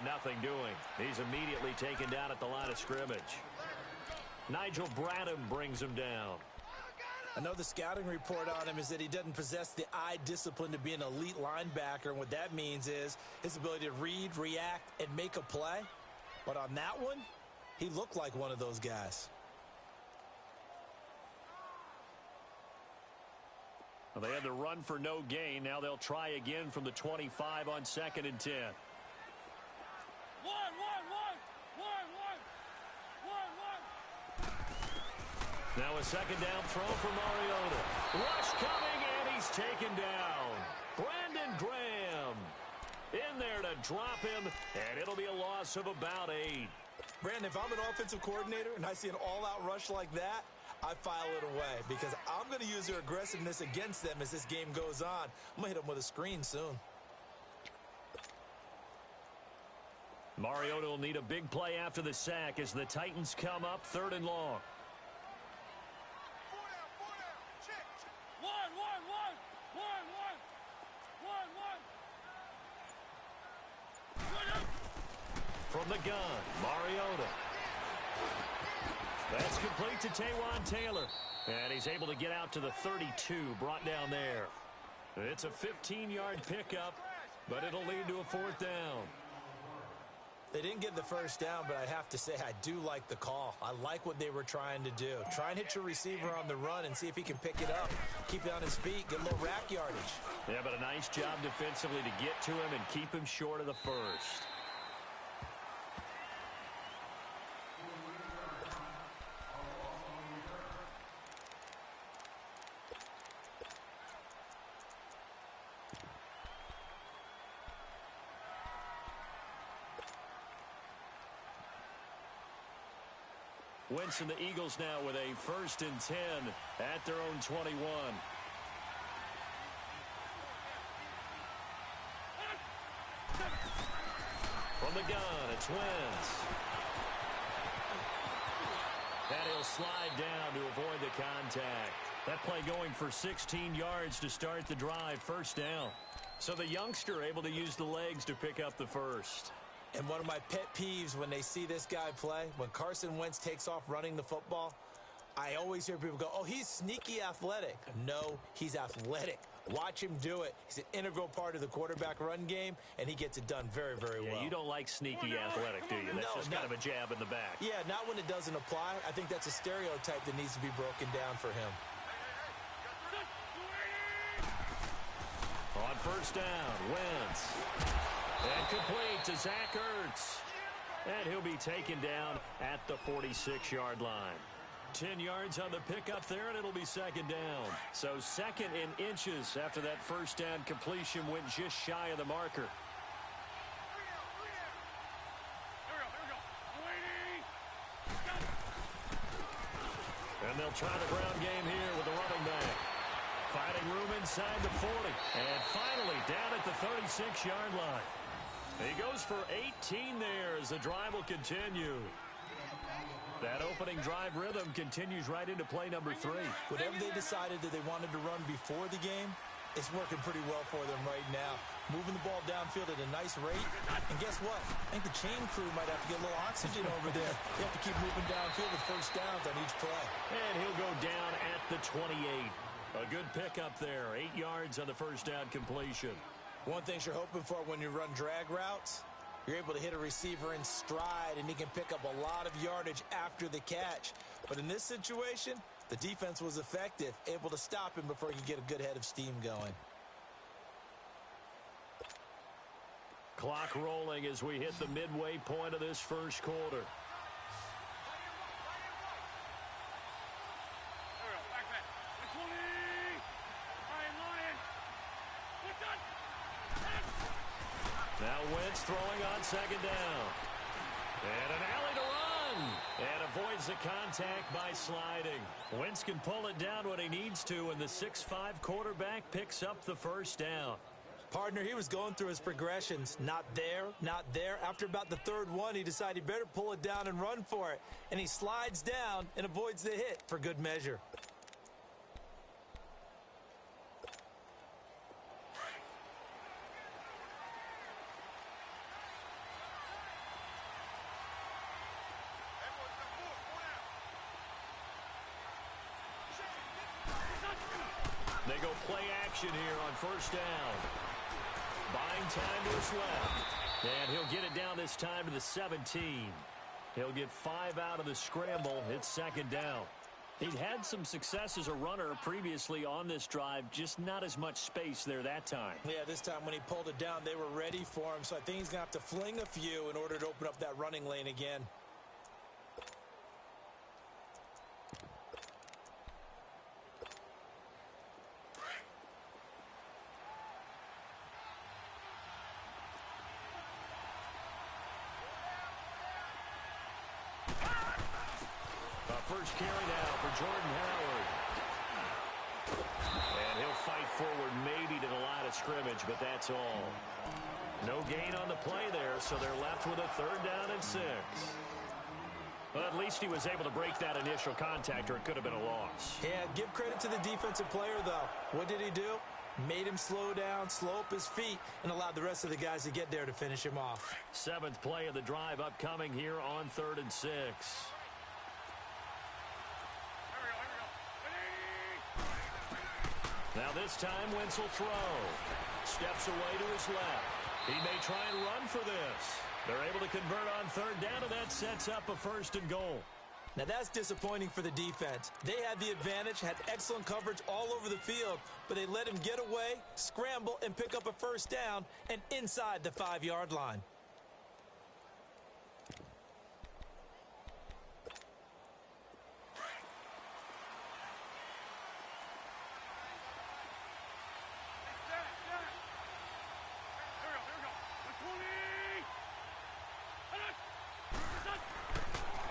nothing doing. He's immediately taken down at the line of scrimmage. Nigel Bradham brings him down. I know the scouting report on him is that he doesn't possess the eye discipline to be an elite linebacker, and what that means is his ability to read, react, and make a play. But on that one, he looked like one of those guys. Well, they had the run for no gain. Now they'll try again from the 25 on 2nd and 10. Now a second down throw for Mariota. Rush coming, and he's taken down. Brandon Graham in there to drop him, and it'll be a loss of about 8. Brandon, if I'm an offensive coordinator and I see an all-out rush like that, I file it away because I'm going to use their aggressiveness against them as this game goes on. I'm going to hit them with a screen soon. Mariota will need a big play after the sack as the Titans come up 3rd and long. From the gun, Mariota. That's complete to Taywan Taylor. And he's able to get out to the 32, brought down there. It's a 15-yard pickup, but it'll lead to a 4th down. They didn't get the first down, but I have to say I do like the call. I like what they were trying to do. Try and hit your receiver on the run and see if he can pick it up, keep it on his feet, get a little rack yardage. Yeah, but a nice job defensively to get to him and keep him short of the first. Wentz and the Eagles now with a 1st and 10 at their own 21. From the gun, it's Wentz. And he'll slide down to avoid the contact. That play going for 16 yards to start the drive, 1st down. So the youngster able to use the legs to pick up the first. And one of my pet peeves when they see this guy play, when Carson Wentz takes off running the football, I always hear people go, oh, he's sneaky athletic. No, he's athletic. Watch him do it. He's an integral part of the quarterback run game, and he gets it done very, very well. You don't like sneaky athletic, do you? That's just kind of a jab in the back. Yeah, not when it doesn't apply. I think that's a stereotype that needs to be broken down for him. On 1st down, Wentz. And complete to Zach Ertz. And he'll be taken down at the 46-yard line. 10 yards on the pickup there, and it'll be 2nd down. So 2nd in inches after that 1st down completion went just shy of the marker. And they'll try the ground game here with the running back. Finding room inside the 40. And finally down at the 36-yard line. He goes for 18 there as the drive will continue. That opening drive rhythm continues right into play number 3. Whatever they decided that they wanted to run before the game, it's working pretty well for them right now. Moving the ball downfield at a nice rate. And guess what? I think the chain crew might have to get a little oxygen over there. They have to keep moving downfield with 1st downs on each play. And he'll go down at the 28. A good pickup there. 8 yards on the 1st down completion. One thing you're hoping for when you run drag routes, you're able to hit a receiver in stride, and he can pick up a lot of yardage after the catch. But in this situation, the defense was effective, able to stop him before he could get a good head of steam going. Clock rolling as we hit the midway point of this 1st quarter. Now Wentz throwing on 2nd down. And an alley to run. And avoids the contact by sliding. Wentz can pull it down when he needs to, and the 6'5" quarterback picks up the 1st down. Partner, he was going through his progressions. Not there, not there. After about the 3rd one, he decided he better pull it down and run for it. And he slides down and avoids the hit for good measure. They go play action here on first down. Buying time to his left. And he'll get it down this time to the 17. He'll get 5 out of the scramble. It's second down. He'd had some success as a runner previously on this drive, just not as much space there that time. Yeah, this time when he pulled it down, they were ready for him, so I think he's going to have to fling a few in order to open up that running lane again. First carry now for Jordan Howard. And he'll fight forward maybe to the line of scrimmage, but that's all. No gain on the play there, so they're left with a 3rd down and 6. Well, at least he was able to break that initial contact, or it could have been a loss. Yeah, give credit to the defensive player, though. What did he do? Made him slow down, slow up his feet, and allowed the rest of the guys to get there to finish him off. 7th play of the drive upcoming here on 3rd and 6. Now this time, Wentz will throw. Steps away to his left. He may try and run for this. They're able to convert on 3rd down, and that sets up a 1st and goal. Now that's disappointing for the defense. They had the advantage, had excellent coverage all over the field, but they let him get away, scramble, and pick up a 1st down, and inside the 5-yard line.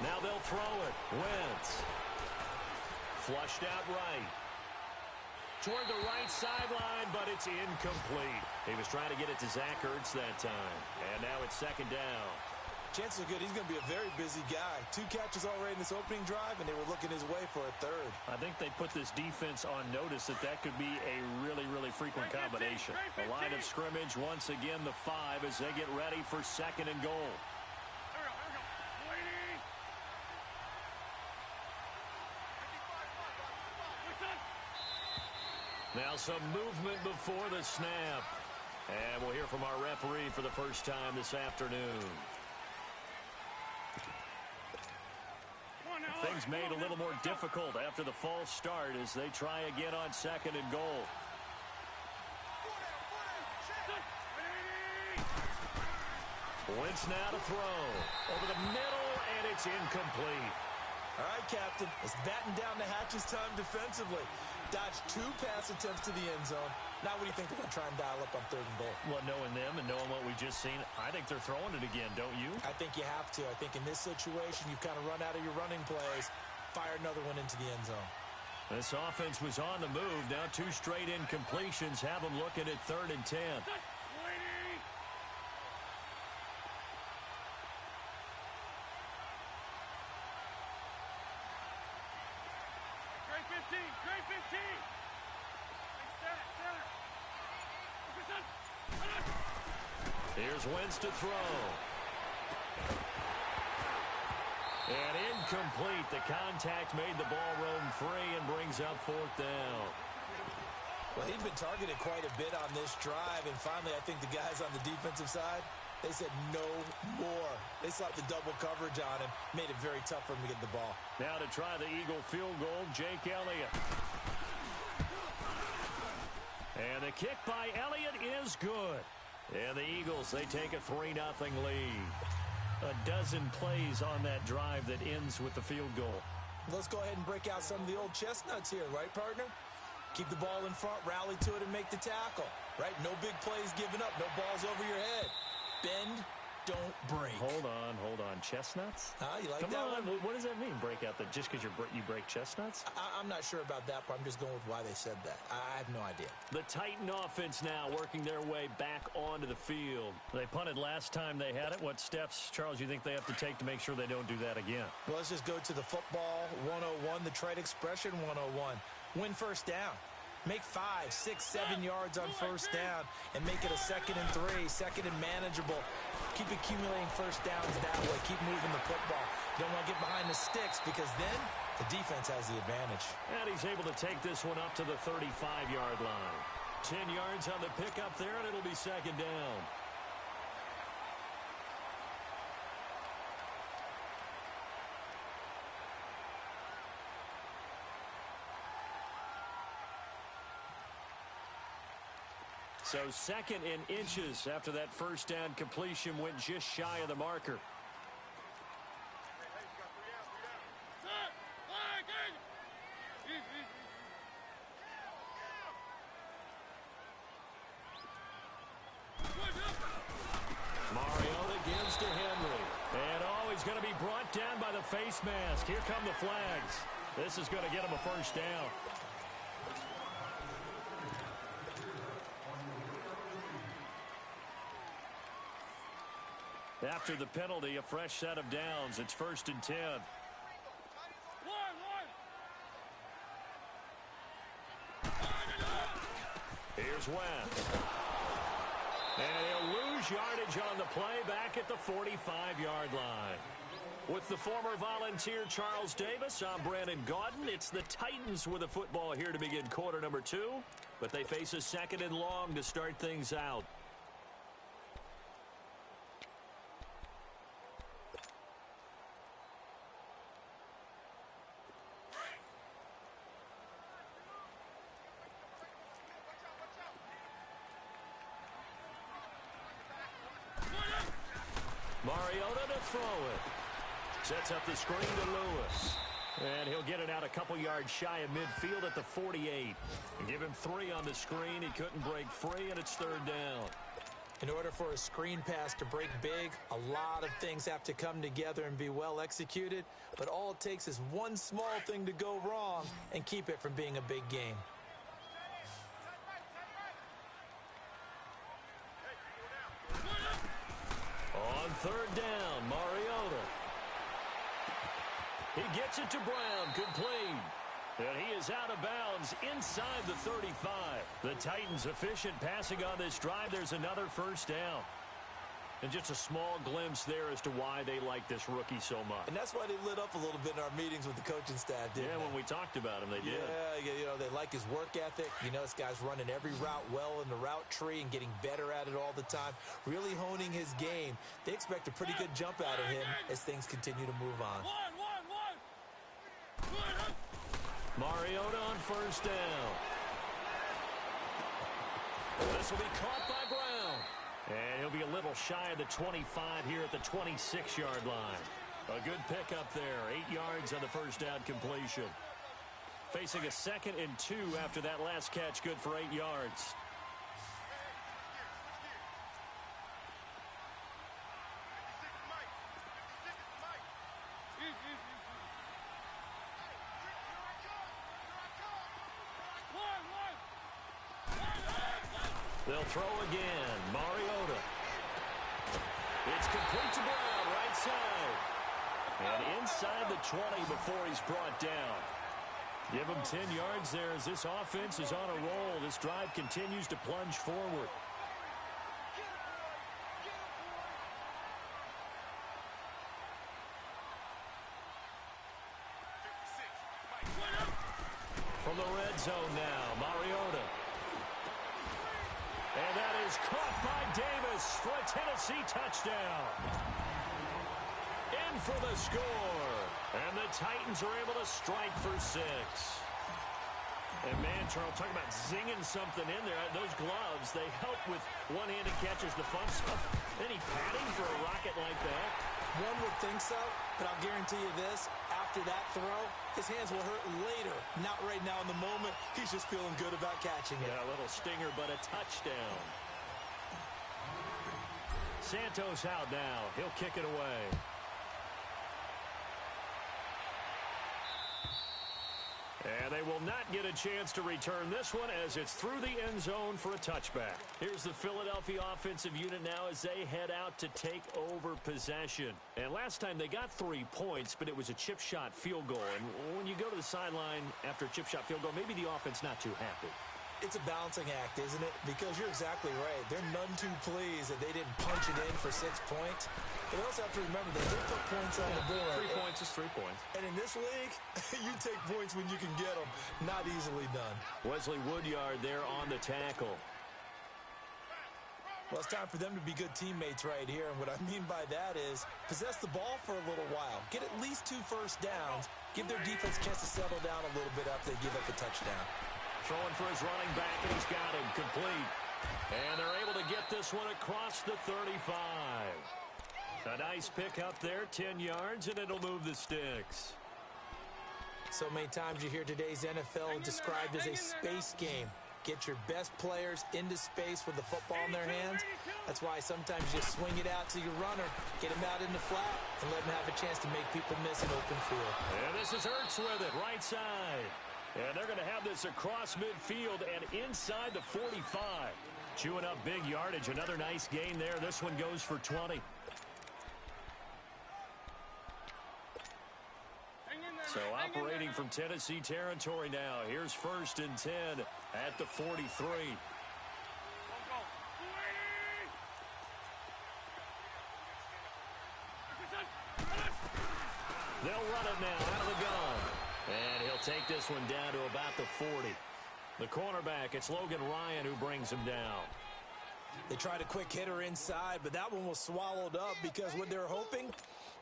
Now they'll throw it. Wentz. Flushed out right. Toward the right sideline, but it's incomplete. He was trying to get it to Zach Ertz that time. And now it's 2nd down. Chances are good he's going to be a very busy guy. 2 catches already in this opening drive, and they were looking his way for a 3rd. I think they put this defense on notice that could be a really, really frequent combination. The line of scrimmage, once again, the 5 as they get ready for 2nd and goal. Now some movement before the snap. And we'll hear from our referee for the first time this afternoon. Things made a little more difficult after the false start as they try again on 2nd and goal. Wentz now to throw. Over the middle, and it's incomplete. All right, Captain. It's batten down the hatches time defensively. Dodged 2 pass attempts to the end zone. Now what do you think they're going to try and dial up on 3rd and goal? Well, knowing them and knowing what we just seen, I think they're throwing it again, don't you? I think you have to. I think in this situation, you kind of run out of your running plays, fire another one into the end zone. This offense was on the move. Now 2 straight incompletions have them looking at 3rd and 10. Here's Wentz to throw. And incomplete. The contact made the ball roam free and brings up 4th down. Well, he'd been targeted quite a bit on this drive, and finally I think the guys on the defensive side, they said no more. They sought the double coverage on him, made it very tough for him to get the ball. Now to try the Eagle field goal, Jake Elliott. And the kick by Elliott is good. And the Eagles, they take a 3-0 lead. A dozen plays on that drive that ends with the field goal. Let's go ahead and break out some of the old chestnuts here, right, partner? Keep the ball in front, rally to it, and make the tackle, right? No big plays given up, no balls over your head. Bend, don't break. Hold on. Chestnuts? You like Come that on. one? What does that mean, break out? Just because you break chestnuts? I'm not sure about that, but I'm just going with why they said that. I have no idea. The Titan offense now working their way back onto the field. They punted last time they had it. What steps, Charles, you think they have to take to make sure they don't do that again? Well, let's just go to the football 101, the trade expression 101. Win first down. Make 5, 6, 7 yards on first down and make it a 2nd and 3, 2nd and manageable. Keep accumulating first downs that way. Keep moving the football. You don't want to get behind the sticks because then The defense has the advantage. And he's able to take this one up to the 35-yard line. 10 yards on the pickup there, and it'll be second down. So second in inches after that first down completion went just shy of the marker. Mariota gives to Henry. And he's going to be brought down by the face mask. Here come the flags. This is going to get him a first down. After the penalty, a fresh set of downs. It's 1st and 10. Here's West. And he'll lose yardage on the play back at the 45-yard line. With the former Volunteer Charles Davis, I'm Brandon Gaudin. It's the Titans with the football here to begin quarter number 2. But they face a 2nd and long to start things out. Mariota to throw it. Sets up the screen to Lewis. And he'll get it out a couple yards shy of midfield at the 48. Give him 3 on the screen. He couldn't break free, and it's 3rd down. In order for a screen pass to break big, a lot of things have to come together and be well executed. But all it takes is one small thing to go wrong and keep it from being a big game. On 3rd down, Mariota. He gets it to Brown, complete. And he is out of bounds inside the 35. The Titans efficient passing on this drive. There's another first down. And just a small glimpse there as to why they like this rookie so much. And that's why they lit up a little bit in our meetings with the coaching staff, didn't they? Yeah, when we talked about him, they did. Yeah, you know, they like his work ethic. You know, this guy's running every route well in the route tree and getting better at it all the time, really honing his game. They expect a pretty good jump out of him as things continue to move on. Mariota on 1st down. This will be caught by Brown. And he'll be a little shy of the 25 here at the 26-yard line. A good pickup there. 8 yards on the first down completion. Facing a 2nd and 2 after that last catch. Good for 8 yards. They'll throw again. Mariota. It's complete to Brown, right side. And inside the 20 before he's brought down. Give him 10 yards there as this offense is on a roll. This drive continues to plunge forward. From the red zone now, Mariota. And that is caught by Davis for a Tennessee touchdown. In for the score. And the Titans are able to strike for 6. And man, Charles, talking about zinging something in there. Those gloves, they help with one-handed catches, the fun stuff. Any padding for a rocket like that? One would think so, but I'll guarantee you this. After that throw, his hands will hurt later. Not right now in the moment. He's just feeling good about catching it. Yeah, a little stinger, but a touchdown. Santos out now. He'll kick it away. And they will not get a chance to return this one as it's through the end zone for a touchback. Here's the Philadelphia offensive unit now as they head out to take over possession. And last time they got 3 points, but it was a chip shot field goal. And when you go to the sideline after a chip shot field goal, maybe the offense not too happy. It's a balancing act, isn't it? Because you're exactly right. They're none too pleased that they didn't punch it in for 6 points. But they also have to remember they did put points on the board. 3 points is 3 points. And in this league, you take points when you can get them. Not easily done. Wesley Woodyard there on the tackle. Well, it's time for them to be good teammates right here. And what I mean by that is possess the ball for a little while. Get at least 2 first downs. Give their defense a chance to settle down a little bit after they give up a touchdown. Throwing for his running back, and he's got him complete. And they're able to get this one across the 35. A nice pick up there, 10 yards, and it'll move the sticks. So many times you hear today's NFL described as a space game. Get your best players into space with the football in their hands. That's why sometimes you just swing it out to your runner, get him out in the flat, and let him have a chance to make people miss an open field. And this is Ertz with it, right side. And they're going to have this across midfield and inside the 45. Chewing up big yardage. Another nice gain there. This one goes for 20. So operating from Tennessee territory now. Here's 1st and 10 at the 43. They'll run it now out of the gun. And he'll take this one down to about the 40. The cornerback, it's Logan Ryan who brings him down. They tried a quick hitter inside, but that one was swallowed up because what they're hoping,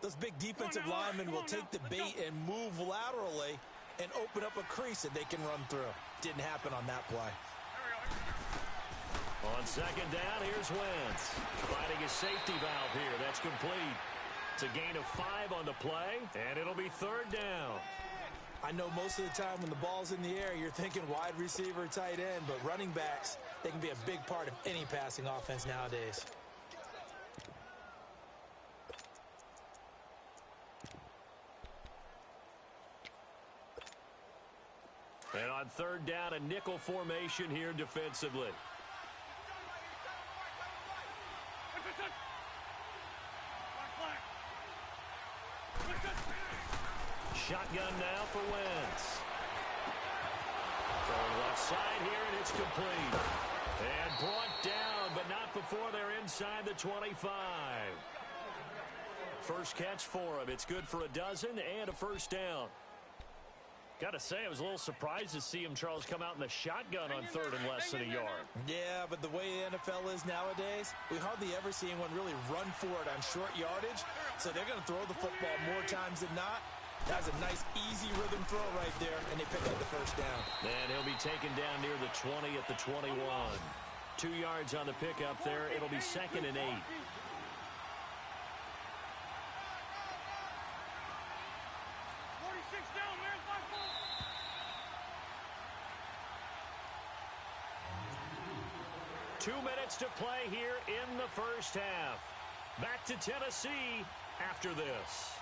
those big defensive linemen will take the bait and move laterally and open up a crease that they can run through. Didn't happen on that play. On 2nd down, here's Wentz. Finding his safety valve here. That's complete. It's a gain of 5 on the play, and it'll be 3rd down. I know most of the time when the ball's in the air, you're thinking wide receiver, tight end, but running backs, they can be a big part of any passing offense nowadays. And on 3rd down, a nickel formation here defensively. Shotgun now for Wentz. Throwing left side here, and it's complete. And brought down, but not before they're inside the 25. First catch for him. It's good for a dozen and a 1st down. Got to say, I was a little surprised to see him, Charles, come out in the shotgun on 3rd and less than a yard. Yeah, but the way the NFL is nowadays, we hardly ever see anyone really run for it on short yardage. So they're going to throw the football more times than not. That's a nice, easy rhythm throw right there, and they pick up the 1st down. And he'll be taken down near the 20 at the 21. 2 yards on the pickup there. It'll be 2nd and 8. Two minutes to play here in the 1st half. Back to Tennessee after this.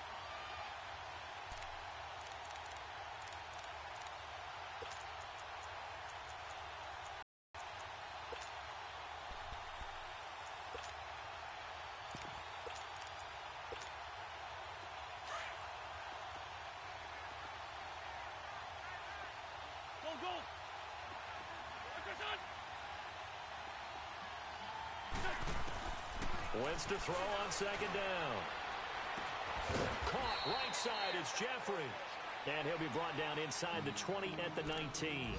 Wentz to throw on 2nd down. Caught right side is Jeffrey. And he'll be brought down inside the 20 at the 19.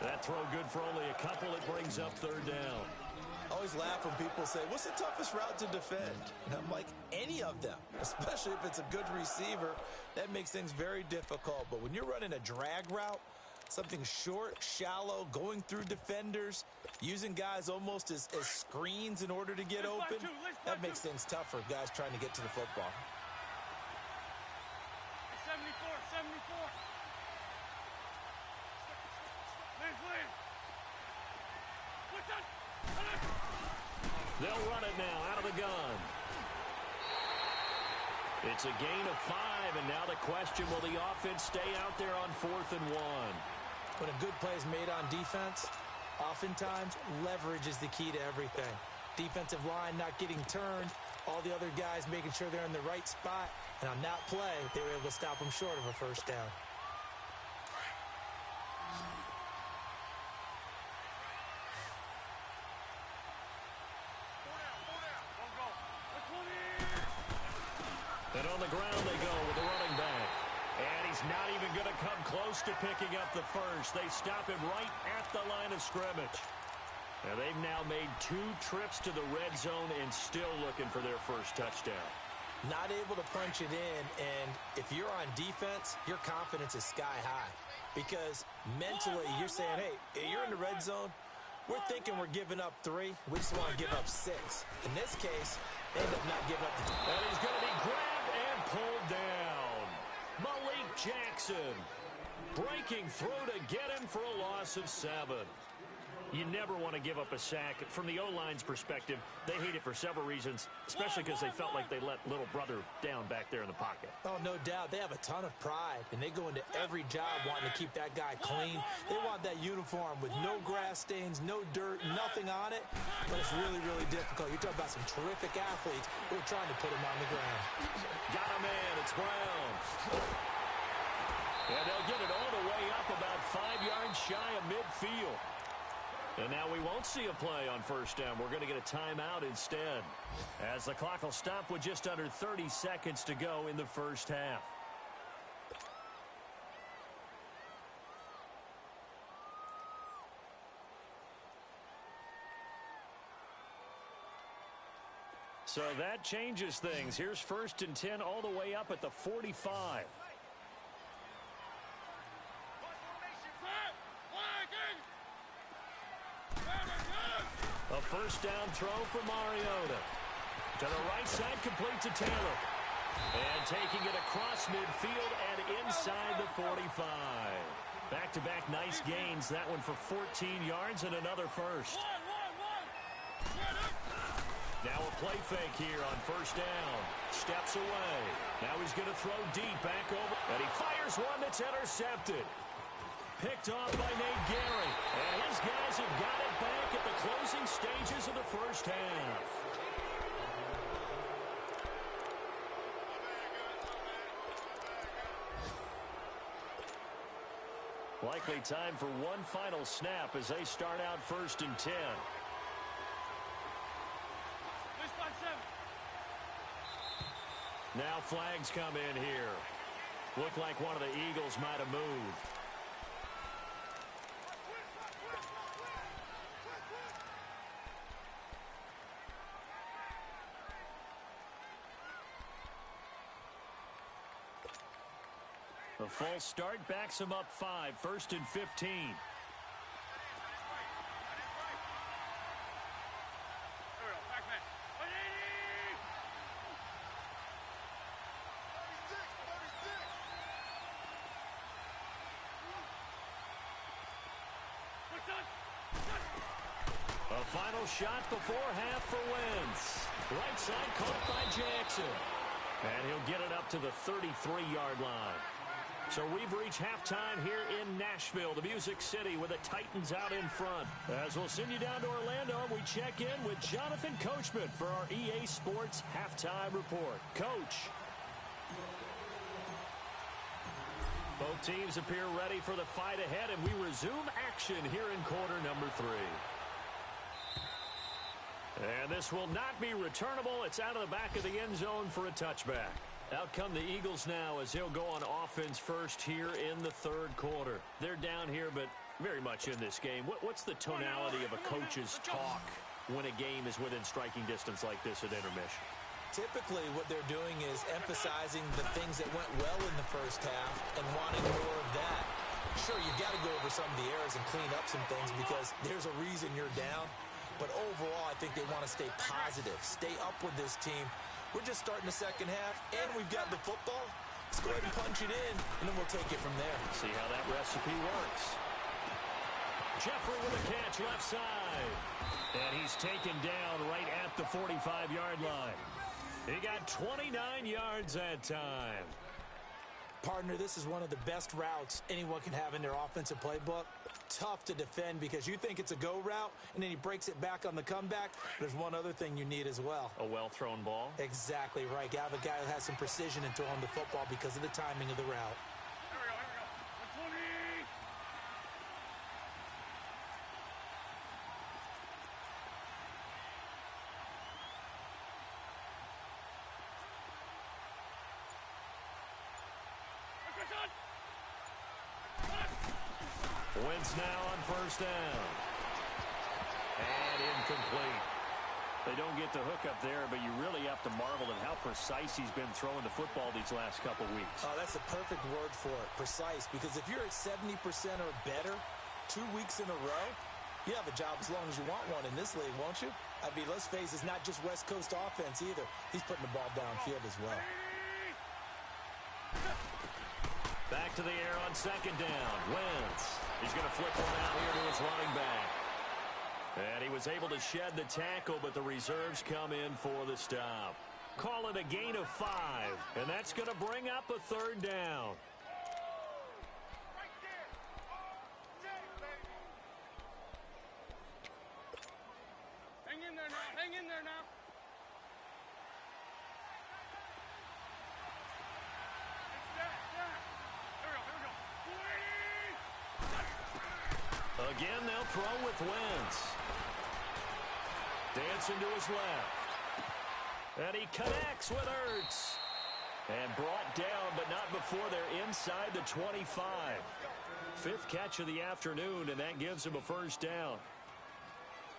That throw good for only a couple. It brings up 3rd down. I always laugh when people say, what's the toughest route to defend? And I'm like, any of them, especially if it's a good receiver. That makes things very difficult. But when you're running a drag route, something short, shallow, going through defenders, using guys almost as screens in order to get open, that makes things tough for guys trying to get to the football. 74. They'll run it now out of the gun. It's a gain of 5, and now the question, will the offense stay out there on 4th and 1? When a good play is made on defense, oftentimes leverage is the key to everything. Defensive line not getting turned, all the other guys making sure they're in the right spot, and on that play, they were able to stop them short of a 1st down. And on the ground they go with the running back. And he's not even going to come close to picking up the first. They stop him right at the line of scrimmage. And they've now made 2 trips to the red zone and still looking for their first touchdown. Not able to punch it in, and if you're on defense, your confidence is sky high. Because mentally, you're saying, hey, you're in the red zone. We're thinking we're giving up 3. We just want to give up 6. In this case, they end up not giving up the 2. And he's going to be grabbed and pulled down. Malik Jackson breaking through to get him for a loss of 7. You never want to give up a sack. From the O-line's perspective, they hate it for several reasons, especially because they felt like they let little brother down back there in the pocket. Oh, no doubt. They have a ton of pride, and they go into every job wanting to keep that guy clean. They want that uniform with no grass stains, no dirt, nothing on it. But it's really, really difficult. You're talking about some terrific athletes who are trying to put him on the ground. Got a man. It's Brown. And they'll get it all the way up about 5 yards shy of midfield. And now we won't see a play on first down. We're going to get a timeout instead, as the clock will stop with just under 30 seconds to go in the first half. So that changes things. Here's 1st and 10 all the way up at the 45. A first down throw for Mariota. To the right side, complete to Taylor. And taking it across midfield and inside the 45. Back-to-back nice gains. That one for 14 yards and another first. Now a play fake here on first down. Steps away. Now he's going to throw deep back over. And he fires one that's intercepted. Picked off by Nate Gary. And his guys have got it back at the closing stages of the first half. Likely time for one final snap as they start out 1st and 10. Now flags come in here. Looked like one of the Eagles might have moved. The full start backs him up 5, 1st and 15. A final shot before half for Wentz. Right side caught by Jackson. And he'll get it up to the 33-yard line. So we've reached halftime here in Nashville, the Music City, with the Titans out in front. As we'll send you down to Orlando, we check in with Jonathan Coachman for our EA Sports Halftime Report. Coach. Both teams appear ready for the fight ahead, and we resume action here in quarter number 3. And this will not be returnable. It's out of the back of the end zone for a touchback. Out come the Eagles now as he'll go on offense first here in the 3rd quarter. They're down here, but very much in this game. What's the tonality of a coach's talk when a game is within striking distance like this at intermission? Typically, what they're doing is emphasizing the things that went well in the first half and wanting more of that. Sure, you've got to go over some of the errors and clean up some things because there's a reason you're down. But overall, I think they want to stay positive, stay up with this team. We're just starting the second half, and we've got the football. Let's go ahead and punch it in, and then we'll take it from there. See how that recipe works. Jeffrey with a catch left side. And he's taken down right at the 45-yard line. He got 29 yards that time. Partner, this is one of the best routes anyone can have in their offensive playbook. Tough to defend because you think it's a go route, and then he breaks it back on the comeback. There's one other thing you need as well. A well-thrown ball? Exactly right. You have a guy who has some precision in throwing the football because of the timing of the route. Here we go. 120. Wentz now on first down. And incomplete. They don't get the hook up there, but you really have to marvel at how precise he's been throwing the football these last couple weeks. Oh, that's a perfect word for it, precise, because if you're at 70% or better 2 weeks in a row, you have a job as long as you want one in this league, won't you? I mean, let's face it, it's not just West Coast offense either. He's putting the ball downfield as well. Back to the air on second down. Wentz. He's going to flip one out here to his running back. And he was able to shed the tackle, but the reserves come in for the stop. Call it a gain of 5, and that's going to bring up a third down. Hang in there now. Hang in there now. Again, they'll throw with Wentz. Dancing to his left. And he connects with Ertz. And brought down, but not before they're inside the 25. 5th catch of the afternoon, and that gives him a first down.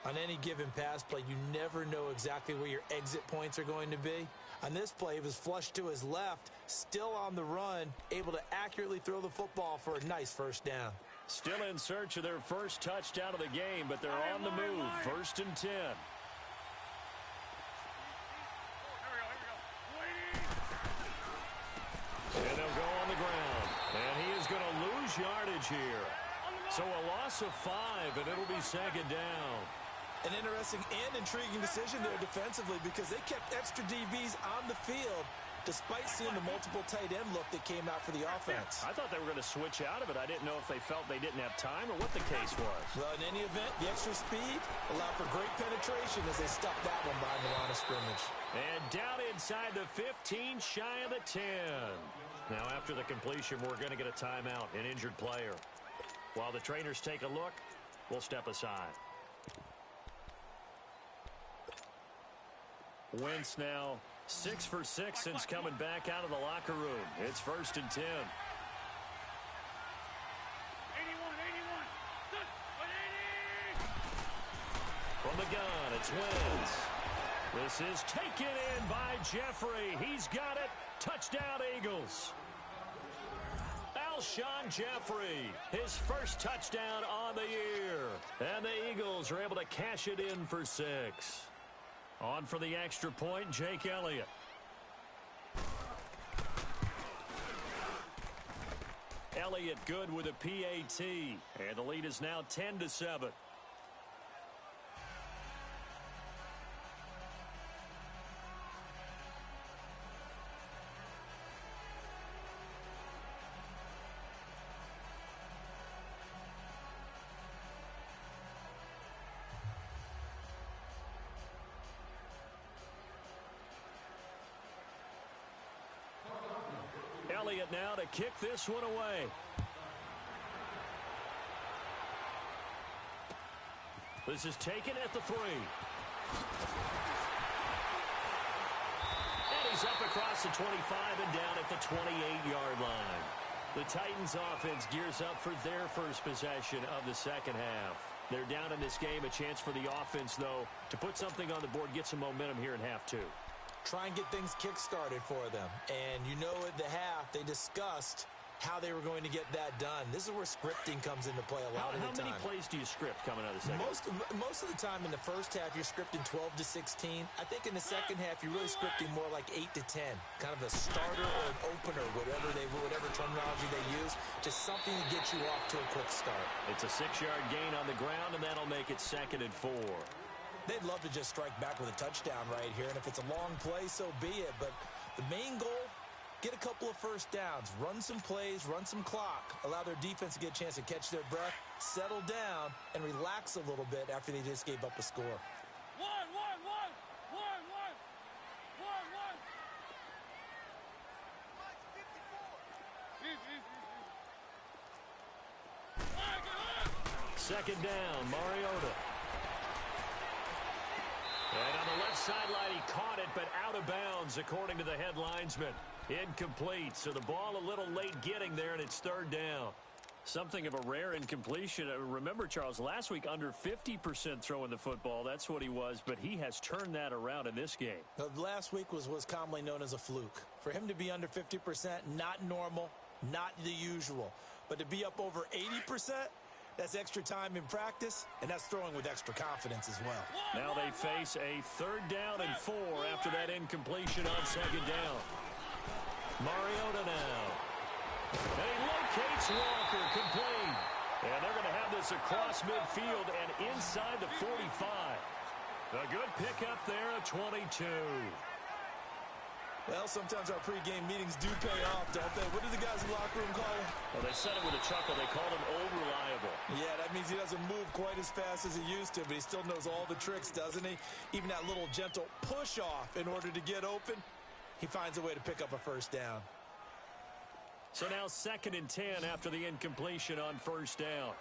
On any given pass play, you never know exactly where your exit points are going to be. On this play, he was flushed to his left, still on the run, able to accurately throw the football for a nice first down. Still in search of their first touchdown of the game, but they're on the move. 1st and 10. And they'll go on the ground. And he is going to lose yardage here. So a loss of 5, and it'll be second down. An interesting and intriguing decision there defensively because they kept extra DBs on the field despite seeing the multiple tight end look that came out for the offense. I thought they were going to switch out of it. I didn't know if they felt they didn't have time or what the case was. Well, in any event, the extra speed allowed for great penetration as they stuffed that one behind the line of scrimmage. And down inside the 15, shy of the 10. Now, after the completion, we're going to get a timeout, an injured player. While the trainers take a look, we'll step aside. Wentz now 6 for 6 since coming back out of the locker room. It's 1st and 10. 81. From the gun, it's Wentz. This is taken in by Jeffrey. He's got it. Touchdown, Eagles. Alshon Jeffrey, his first touchdown on the year. And the Eagles are able to cash it in for 6. On for the extra point, Jake Elliott. Elliott good with a PAT. And the lead is now 10-7. Elliott now to kick this one away. This is taken at the 3. And he's up across the 25 and down at the 28-yard line. The Titans offense gears up for their first possession of the second half. They're down in this game. A chance for the offense, though, to put something on the board, get some momentum here in half 2. Try and get things kick-started for them. And you know at the half, they discussed how they were going to get that done. This is where scripting comes into play a lot of the time. How many plays do you script coming out of the second half? Most of the time in the first half, you're scripting 12 to 16. I think in the second half, you're really scripting more like 8 to 10. Kind of a starter or an opener, whatever terminology they use. Just something to get you off to a quick start. It's a 6-yard gain on the ground, and that'll make it 2nd and 4. They'd love to just strike back with a touchdown right here, and if it's a long play, so be it. But the main goal, get a couple of first downs, run some plays, run some clock, allow their defense to get a chance to catch their breath, settle down, and relax a little bit after they just gave up a score. One. Second down, Mariota. And on the left sideline, he caught it, but out of bounds, according to the head linesman. Incomplete, so the ball a little late getting there, and it's 3rd down. Something of a rare incompletion. Remember, Charles, last week under 50% throwing the football. That's what he was, but he has turned that around in this game. Last week was commonly known as a fluke. For him to be under 50%, not normal, not the usual. But to be up over 80%, that's extra time in practice, and that's throwing with extra confidence as well. Now they face a 3rd down and 4 after that incompletion on 2nd down. Mariota now. And he locates Walker, complete. And they're going to have this across midfield and inside the 45. A good pickup there at 22. Well, sometimes our pregame meetings do pay off, don't they? What do the guys in the locker room call him? Well, they said it with a chuckle. They called him old reliable. Yeah, that means he doesn't move quite as fast as he used to, but he still knows all the tricks, doesn't he? Even that little gentle push-off in order to get open, he finds a way to pick up a 1st down. So now 2nd and 10 after the incompletion on 1st down.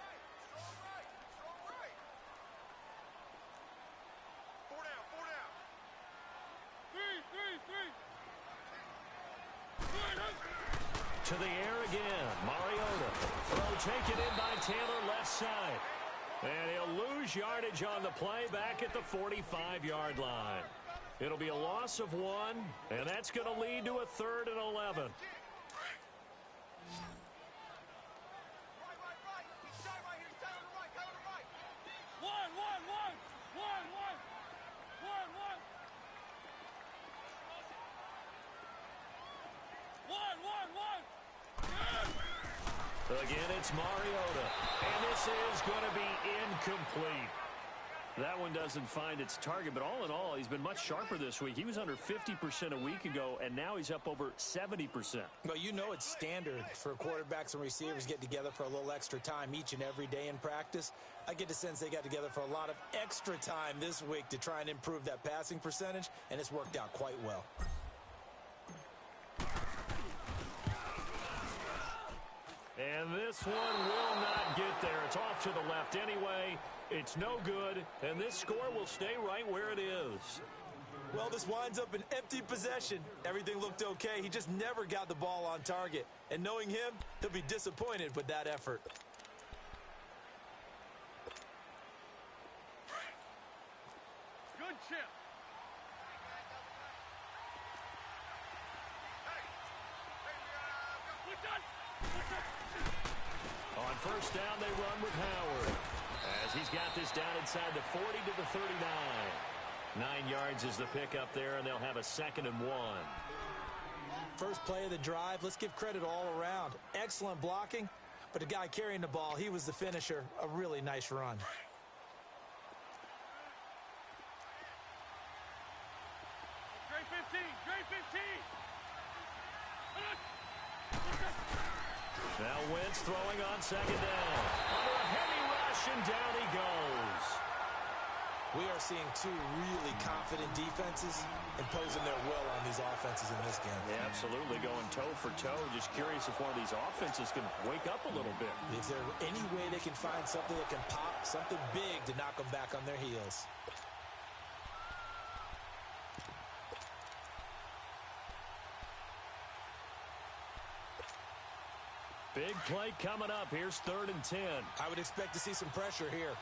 To the air again. Mariota. Throw taken in by Taylor left side. And he'll lose yardage on the play back at the 45-yard line. It'll be a loss of 1, and that's going to lead to a 3rd and 11. Again, it's Mariota, and this is going to be incomplete. That one doesn't find its target, but all in all, he's been much sharper this week. He was under 50% a week ago, and now he's up over 70%. Well, you know it's standard for quarterbacks and receivers get together for a little extra time each and every day in practice. I get the sense they got together for a lot of extra time this week to try and improve that passing percentage, and it's worked out quite well. And this one will not get there. It's off to the left anyway. It's no good, and this score will stay right where it is. Well, this winds up an empty possession. Everything looked okay. He just never got the ball on target. And knowing him, he'll be disappointed with that effort. Good chip. On 1st down, they run with Howard. As he's got this down inside the 40 to the 39. 9 yards is the pickup there, and they'll have a 2nd and 1. First play of the drive, let's give credit all around. Excellent blocking, but the guy carrying the ball, he was the finisher. A really nice run. Great 15, great 15. Now Wentz throwing on 2nd down. Under a heavy rush, and down he goes. We are seeing 2 really confident defenses imposing their will on these offenses in this game. Yeah, absolutely, going toe for toe. Just curious if one of these offenses can wake up a little bit. Is there any way they can find something that can pop, something big to knock them back on their heels? Big play coming up. Here's 3rd and 10. I would expect to see some pressure here.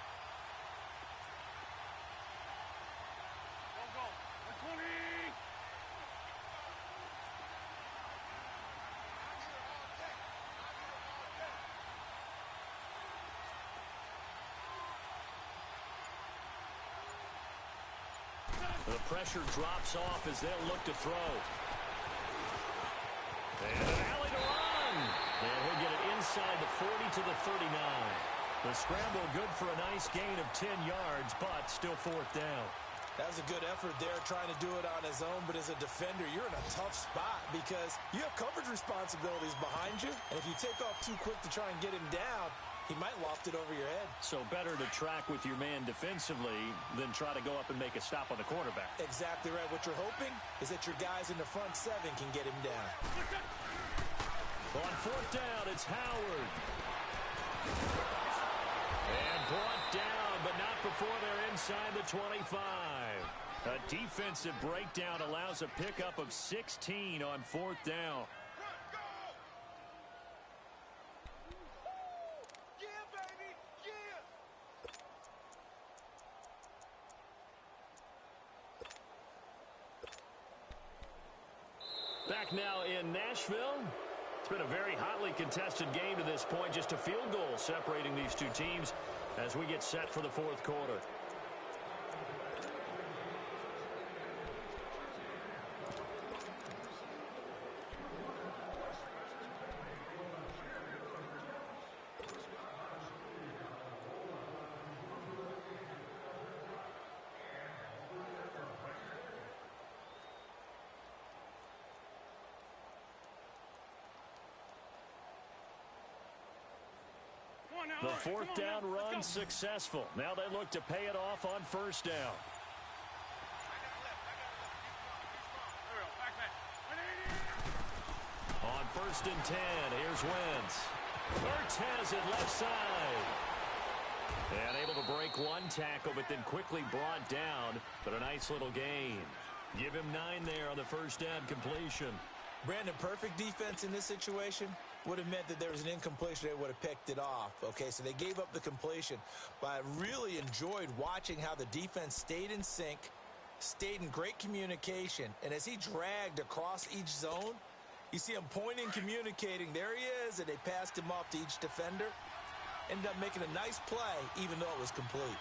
Go, 20. The pressure drops off as they'll look to throw. And an alley to run. And he'll get it inside the 40 to the 39. The scramble good for a nice gain of 10 yards, but still 4th down. That was a good effort there, trying to do it on his own, but as a defender, you're in a tough spot because you have coverage responsibilities behind you, and if you take off too quick to try and get him down, he might loft it over your head. So better to track with your man defensively than try to go up and make a stop on the quarterback. Exactly right. What you're hoping is that your guys in the front 7 can get him down. On 4th down, it's Howard. And brought down, but not before they're inside the 25. A defensive breakdown allows a pickup of 16 on 4th down. Back now in Nashville. It's been a very hotly contested game to this point. Just a field goal separating these two teams as we get set for the fourth quarter. The fourth down run successful. Now they look to pay it off on first down. On 1st and 10, here's Wentz. Ertz has it left side. And able to break one tackle, but then quickly brought down. But a nice little gain. Give him 9 there on the first down completion. Brandon, perfect defense in this situation would have meant that there was an incompletion. They would have picked it off. Okay, so they gave up the completion. But I really enjoyed watching how the defense stayed in sync, stayed in great communication. And as he dragged across each zone, you see him pointing, communicating. There he is, and they passed him off to each defender. Ended up making a nice play, even though it was complete.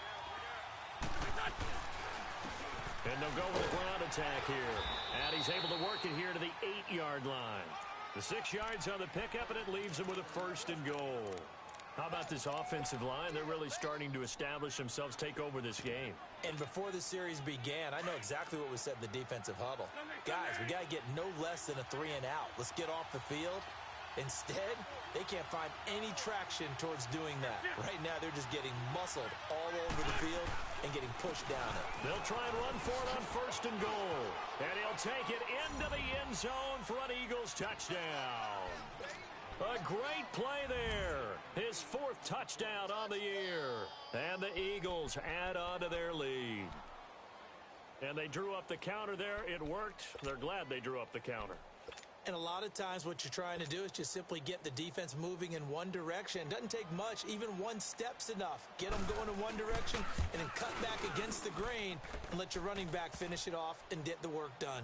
And they'll go with a ground attack here. And he's able to work it here to the 8-yard line. The 6 yards on the pickup, and it leaves him with a 1st and goal. How about this offensive line? They're really starting to establish themselves, take over this game. And before the series began, I know exactly what was said in the defensive huddle. Guys, we got to get no less than a 3 and out. Let's get off the field. Instead, they can't find any traction towards doing that. Right now, they're just getting muscled all over the field and getting pushed down it. They'll try and run for it on 1st and goal. And he'll take it into the end zone for an Eagles touchdown. A great play there. His 4th touchdown on the year. And the Eagles add on to their lead. And they drew up the counter there. It worked. They're glad they drew up the counter. And a lot of times what you're trying to do is just simply get the defense moving in one direction. It doesn't take much. Even one step's enough. Get them going in one direction and then cut back against the grain and let your running back finish it off and get the work done.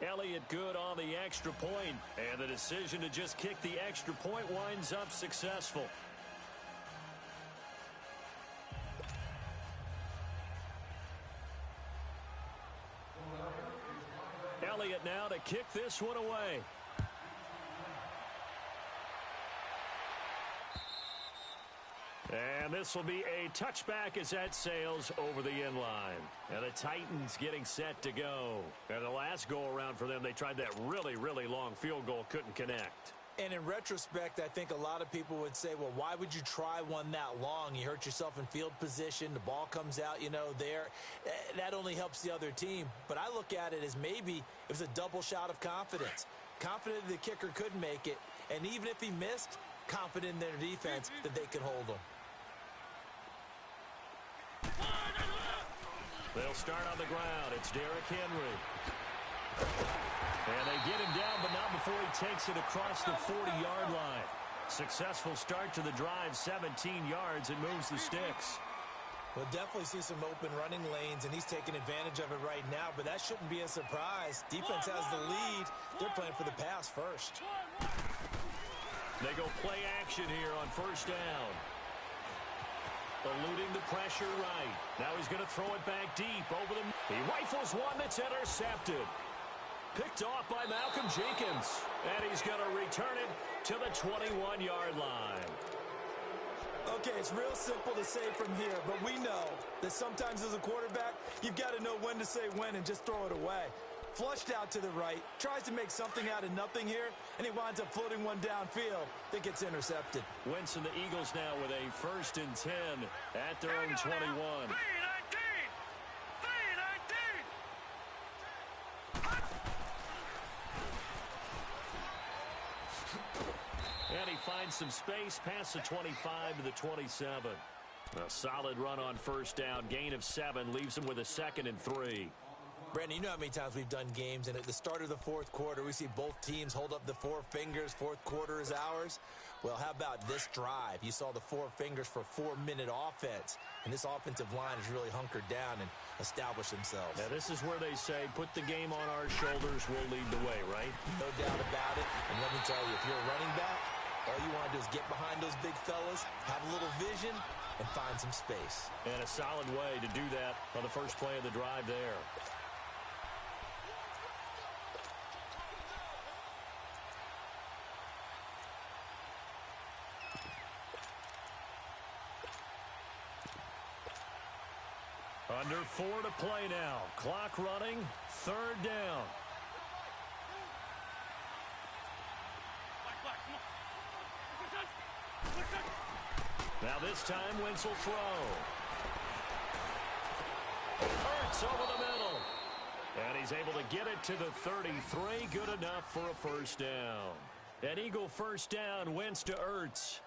Elliott good on the extra point, and the decision to just kick the extra point winds up successful. Elliott now to kick this one away. And this will be a touchback as that sails over the end line. And the Titans getting set to go. And the last go-around for them, they tried that really, really long field goal, couldn't connect. And in retrospect, I think a lot of people would say, well, why would you try one that long? You hurt yourself in field position. The ball comes out, there. That only helps the other team. But I look at it as maybe it was a double shot of confidence. Confident the kicker could make it. And even if he missed, confident in their defense that they could hold him. They'll start on the ground. It's Derrick Henry. And they get him down, but not before he takes it across the 40-yard line. Successful start to the drive, 17 yards, and moves the sticks. We'll definitely see some open running lanes, and he's taking advantage of it right now, but that shouldn't be a surprise. Defense has the lead. They're playing for the pass first. They go play action here on 1st down. Eluding the pressure right. Now he's going to throw it back deep over the... He rifles one that's intercepted. Picked off by Malcolm Jenkins. And he's going to return it to the 21-yard line. Okay, it's real simple to say from here, but we know that sometimes as a quarterback, you've got to know when to say when and just throw it away. Flushed out to the right, tries to make something out of nothing here, and he winds up floating one downfield that gets intercepted. Wentz and the Eagles now with a 1st and 10 at their own 21. And he finds some space past the 25 to the 27. A solid run on 1st down. Gain of 7 leaves him with a 2nd and 3. Brandon, you know how many times we've done games, and at the start of the fourth quarter, we see both teams hold up the 4 fingers. Fourth quarter is ours. Well, how about this drive? You saw the 4 fingers for 4-minute offense, and this offensive line is really hunkered down. And establish themselves. Now, this is where they say, put the game on our shoulders, we'll lead the way, right? No doubt about it. And let me tell you, if you're a running back, all you want to do is get behind those big fellas, have a little vision, and find some space. And a solid way to do that on the first play of the drive there. Under 4 to play now. Clock running. 3rd down. Now this time, Wentz will throw. Hurts over the middle. And he's able to get it to the 33. Good enough for a first down. An Eagle first down. Wentz to Ertz.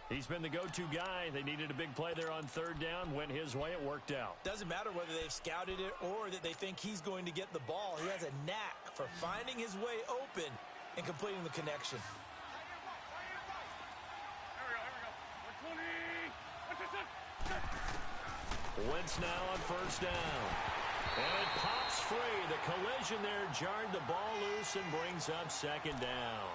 He's been the go-to guy. They needed a big play there on 3rd down. Went his way. It worked out. Doesn't matter whether they've scouted it or that they think he's going to get the ball. He has a knack for finding his way open and completing the connection. Wentz now on 1st down. And it pops free. The collision there jarred the ball loose and brings up 2nd down.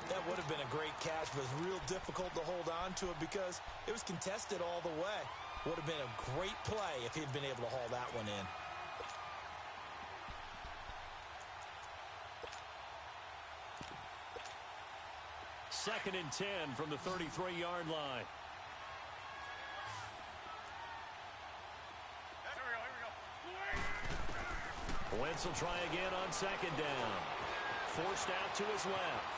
That would have been a great catch, but it was real difficult to hold on to it because it was contested all the way. Would have been a great play if he'd been able to haul that one in. Second and 10 from the 33-yard line. Wentz will try again on 2nd down. Forced out to his left.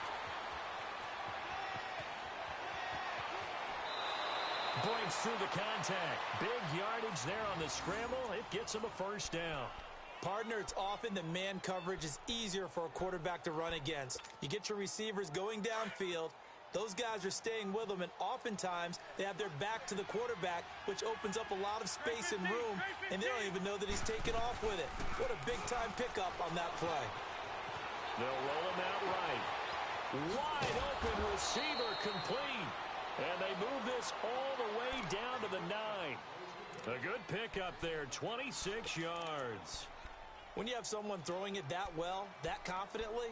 Breaks through the contact. Big yardage there on the scramble. It gets him a first down. Partner, it's often that man coverage is easier for a quarterback to run against. You get your receivers going downfield. Those guys are staying with them, and oftentimes they have their back to the quarterback, which opens up a lot of space and room, and they don't even know that he's taken off with it. What a big-time pickup on that play. They'll roll him out right. Wide open receiver complete. And they move this all the way down to the 9. A good pickup there, 26 yards. When you have someone throwing it that well, that confidently,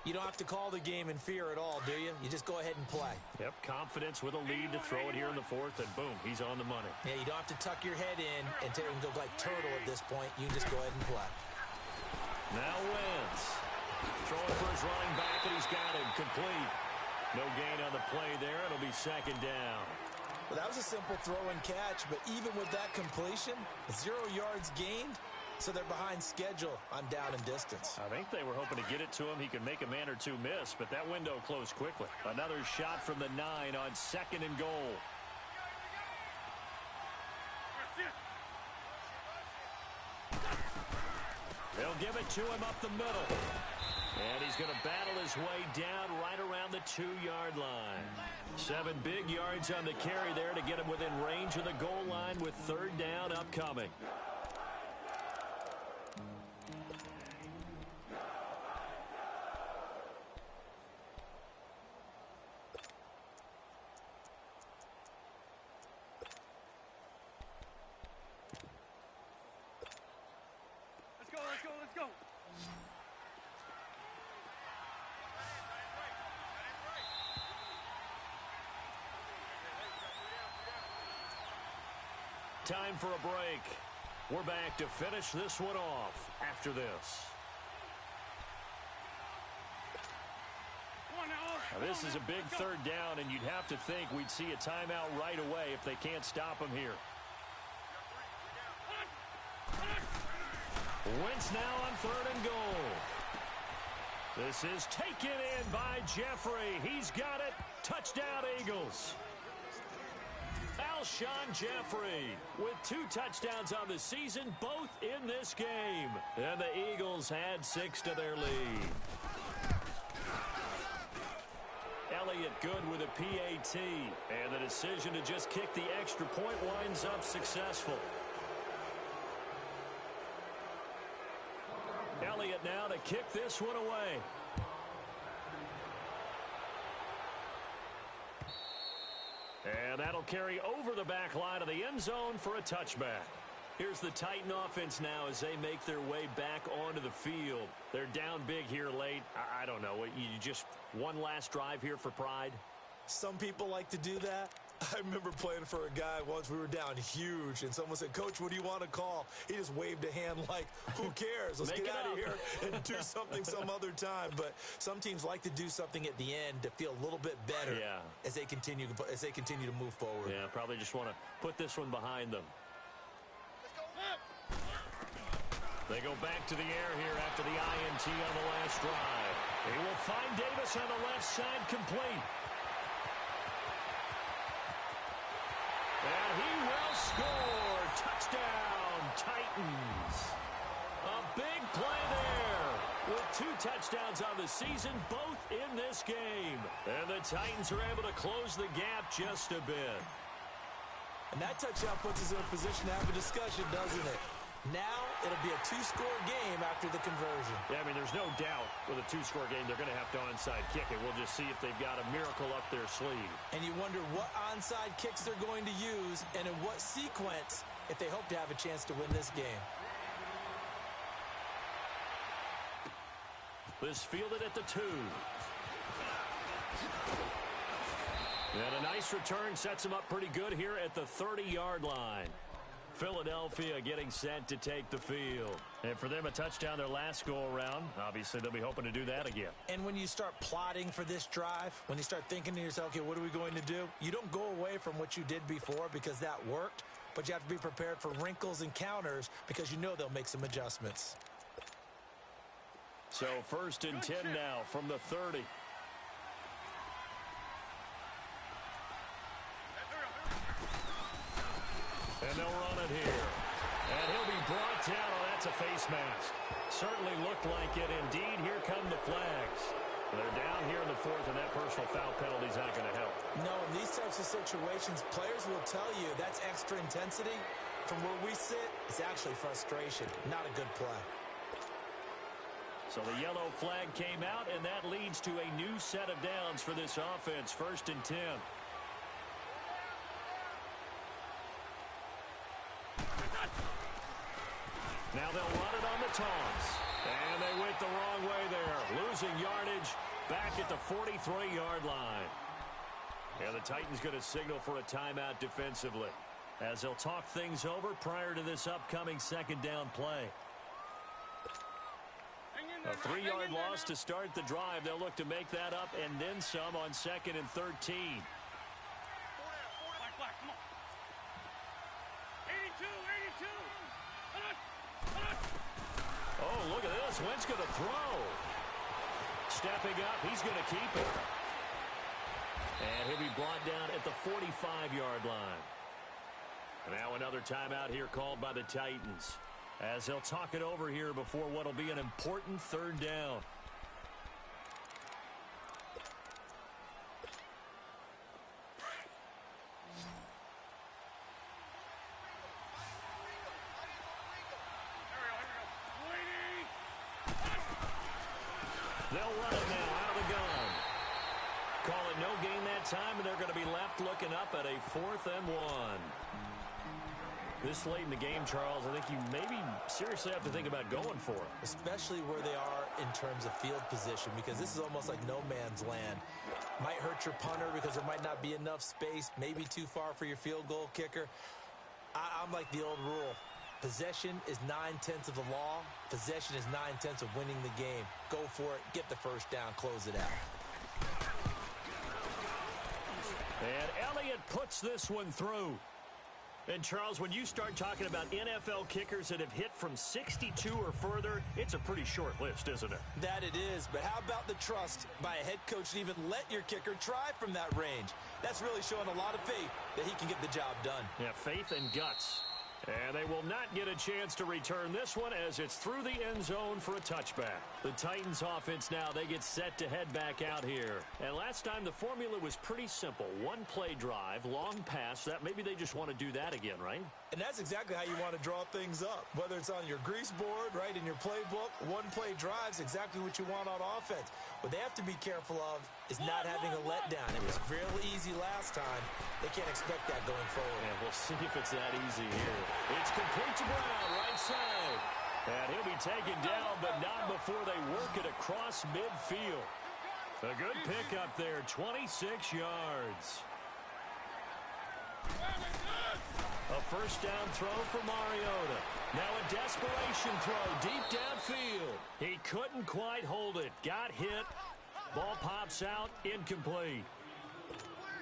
you don't have to call the game in fear at all, do you? You just go ahead and play. Yep, confidence with a lead to throw it here in the 4th, and boom, he's on the money. Yeah, you don't have to tuck your head in and go like turtle at this point. You can just go ahead and play. Now Wentz. Throwing for his running back, and he's got him complete. No gain on the play there. It'll be 2nd down. Well, that was a simple throw and catch, but even with that completion, 0 yards gained, so they're behind schedule on down and distance. I think they were hoping to get it to him. He could make a man or two miss, but that window closed quickly. Another shot from the 9 on 2nd and goal. They'll give it to him up the middle. And he's going to battle his way down right around the 2-yard line. 7 big yards on the carry there to get him within range of the goal line with 3rd down upcoming. Let's go. Time for a break. We're back to finish this one off after this. Now, this is a big 3rd down, and you'd have to think we'd see a timeout right away if they can't stop him here. Wentz now on 3rd and goal. This is taken in by Jeffrey. He's got it. Touchdown, Eagles. Alshon Jeffrey with 2 touchdowns on the season, both in this game. And the Eagles add 6 to their lead. Elliott good with a PAT. And the decision to just kick the extra point winds up successful. Elliott now to kick this one away. And that'll carry over the back line of the end zone for a touchback. Here's the Titan offense now as they make their way back onto the field. They're down big here late. I don't know. You just one last drive here for pride? Some people like to do that. I remember playing for a guy once. We were down huge, and someone said, "Coach, what do you want to call?" He just waved a hand like, who cares? Let's get out of here and do something some other time. But some teams like to do something at the end to feel a little bit better as they continue to move forward. Yeah, probably just want to put this one behind them. They go back to the air here after the INT on the last drive. They will find Davis on the left side complete. And he will score. Touchdown, Titans. A big play there with 2 touchdowns on the season, both in this game. And the Titans are able to close the gap just a bit. And that touchdown puts us in a position to have a discussion, doesn't it? Now it'll be a 2-score game after the conversion. Yeah, I mean, there's no doubt with a 2-score game they're going to have to onside kick it. We'll just see if they've got a miracle up their sleeve. And you wonder what onside kicks they're going to use and in what sequence if they hope to have a chance to win this game. This fielded at the 2. And a nice return sets him up pretty good here at the 30-yard line. Philadelphia getting set to take the field. And for them, a touchdown their last go-around. Obviously, they'll be hoping to do that again. And when you start plotting for this drive, when you start thinking to yourself, okay, what are we going to do? You don't go away from what you did before because that worked, but you have to be prepared for wrinkles and counters because you know they'll make some adjustments. So 1st and 10 now from the 30. And they'll run it here. And he'll be brought down. Oh, that's a face mask. Certainly looked like it. Indeed, here come the flags. They're down here in the 4th, and that personal foul penalty is not going to help. No, in these types of situations, players will tell you that's extra intensity. From where we sit, it's actually frustration. Not a good play. So the yellow flag came out, and that leads to a new set of downs for this offense. 1st and 10. Now they'll run it on the taunts. And they went the wrong way there. Losing yardage back at the 43-yard line. And the Titans going to signal for a timeout defensively as they'll talk things over prior to this upcoming 2nd down play. A 3-yard loss to start the drive. They'll look to make that up and then some on 2nd and 13. Come on. 82. Oh, look at this. Wentz going to throw. Stepping up, he's going to keep it. And he'll be brought down at the 45-yard line. Now another timeout here called by the Titans as they'll talk it over here before what will be an important 3rd down. They'll run it now out of the gun. Call it no gain that time, and they're going to be left looking up at a 4th and 1. This late in the game, Charles, I think you maybe seriously have to think about going for it. Especially where they are in terms of field position, because this is almost like no man's land. Might hurt your punter because there might not be enough space, maybe too far for your field goal kicker. I'm like the old rule. Possession is 9/10 of the law. Possession is 9/10 of winning the game. Go for it. Get the 1st down. Close it out. And Elliott puts this one through. And, Charles, when you start talking about NFL kickers that have hit from 62 or further, it's a pretty short list, isn't it? That it is, but how about the trust by a head coach to even let your kicker try from that range? That's really showing a lot of faith that he can get the job done. Yeah, faith and guts. And they will not get a chance to return this one as it's through the end zone for a touchback. The Titans offense now, they get set to head back out here. And last time the formula was pretty simple. 1 play drive, long pass. That maybe they just want to do that again, right? And that's exactly how you want to draw things up. Whether it's on your grease board, right, in your playbook, one-play drives, exactly what you want on offense. What they have to be careful of is not having a letdown. It was real easy last time. They can't expect that going forward. And we'll see if it's that easy here. It's complete to Brown, right side. And he'll be taken down, but not before they work it across midfield. A good pickup there, 26 yards. A first down throw for Mariota. Now a desperation throw deep downfield. He couldn't quite hold it. Got hit. Ball pops out, incomplete.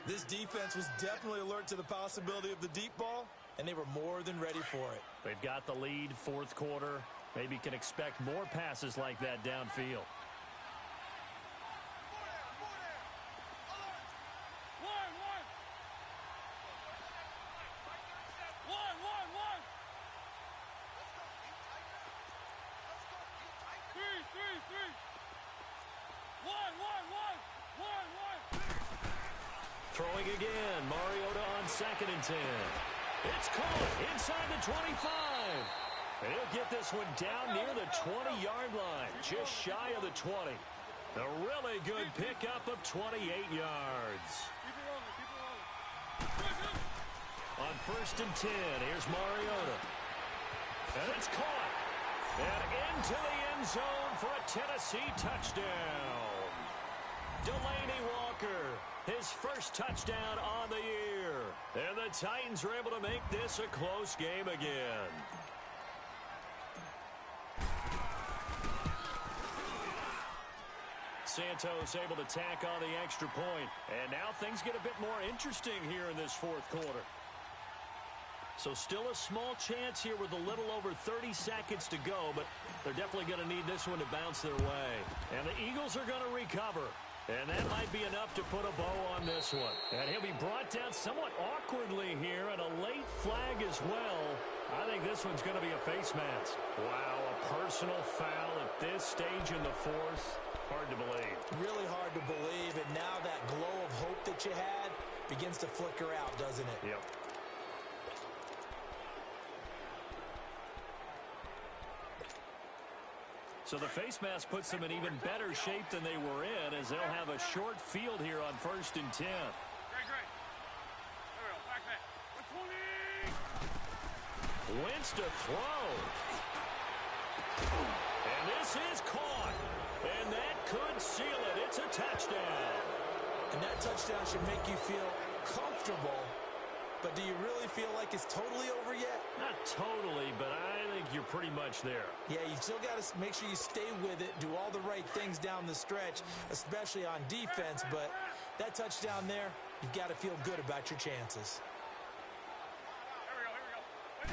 This defense was definitely alert to the possibility of the deep ball, and they were more than ready for it. They've got the lead, fourth quarter. Maybe can expect more passes like that downfield. Throwing again, Mariota on 2nd and 10. It's caught inside the 25. And he'll get this one down near the 20-yard line, just shy of the 20. A really good pickup of 28 yards. On 1st and 10, here's Mariota. And it's caught. And into the end zone for a Tennessee touchdown. Delaney Walker, his first touchdown on the year. And the Titans are able to make this a close game again. Santos able to tack on the extra point. And now things get a bit more interesting here in this fourth quarter. So still a small chance here with a little over 30 seconds to go, but they're definitely going to need this one to bounce their way. And the Eagles are going to recover. And that might be enough to put a bow on this one. And he'll be brought down somewhat awkwardly here, and a late flag as well. I think this one's going to be a face mask. Wow, a personal foul at this stage in the fourth. Hard to believe. Really hard to believe, and now that glow of hope that you had begins to flicker out, doesn't it? Yep. So the face mask puts them in even better shape than they were in, as they'll have a short field here on 1st and 10. Great. There we go. Back that. 20. Wentz to throw. And this is caught. And that could seal it. It's a touchdown. And that touchdown should make you feel comfortable. But do you really feel like it's totally over yet? Not totally, but I think you're pretty much there. Yeah, you still got to make sure you stay with it, do all the right things down the stretch, especially on defense. But that touchdown there, you've got to feel good about your chances. Here we go.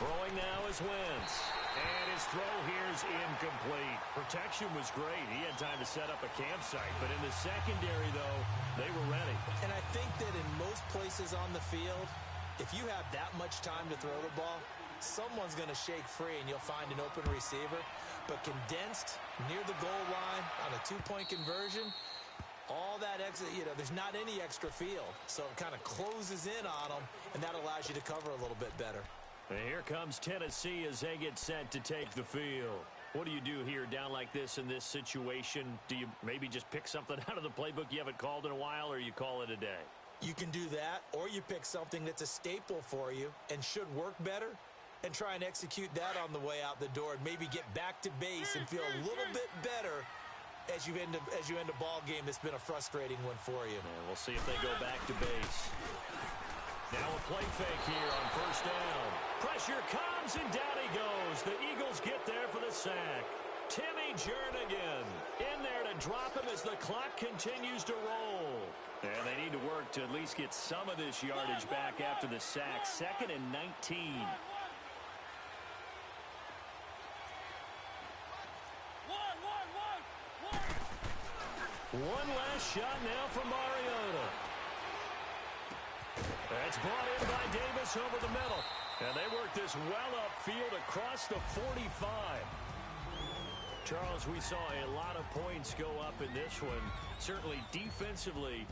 Throwing now is Wentz. And his throw here is incomplete. Protection was great. He had time to set up a campsite. But in the secondary, though, they were ready. And I think that in most places on the field, if you have that much time to throw the ball, someone's going to shake free and you'll find an open receiver. But condensed near the goal line on a two-point conversion, all that extra, there's not any extra field. So it kind of closes in on them, and that allows you to cover a little bit better. And here comes Tennessee as they get set to take the field. What do you do here down like this in this situation? Do you maybe just pick something out of the playbook you haven't called in a while, or you call it a day? You can do that, or you pick something that's a staple for you and should work better and try and execute that on the way out the door and maybe get back to base and feel a little bit better as you end a ball game that's been a frustrating one for you. And we'll see if they go back to base. Now a play fake here on 1st down. Pressure comes, and down he goes. The Eagles get there for the sack. Timmy Jernigan in there to drop him as the clock continues to roll. And they need to work to at least get some of this yardage back after the sack. 2nd and 19. One last shot now for Mariota. That's brought in by Davis over the middle. And they work this well upfield across the 45. Charles, we saw a lot of points go up in this one. Certainly defensively,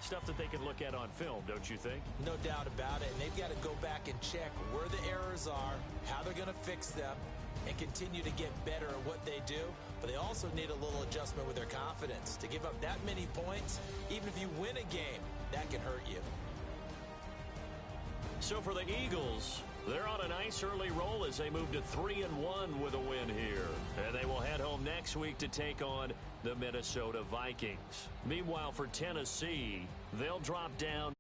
Stuff that they can look at on film, don't you think? No doubt about it. And they've got to go back and check where the errors are, how they're going to fix them, and continue to get better at what they do. But they also need a little adjustment with their confidence. To give up that many points, even if you win a game, that can hurt you. So for the Eagles, they're on a nice early roll as they move to 3-1 with a win here. And they will head home next week to take on the Minnesota Vikings. Meanwhile, for Tennessee, they'll drop down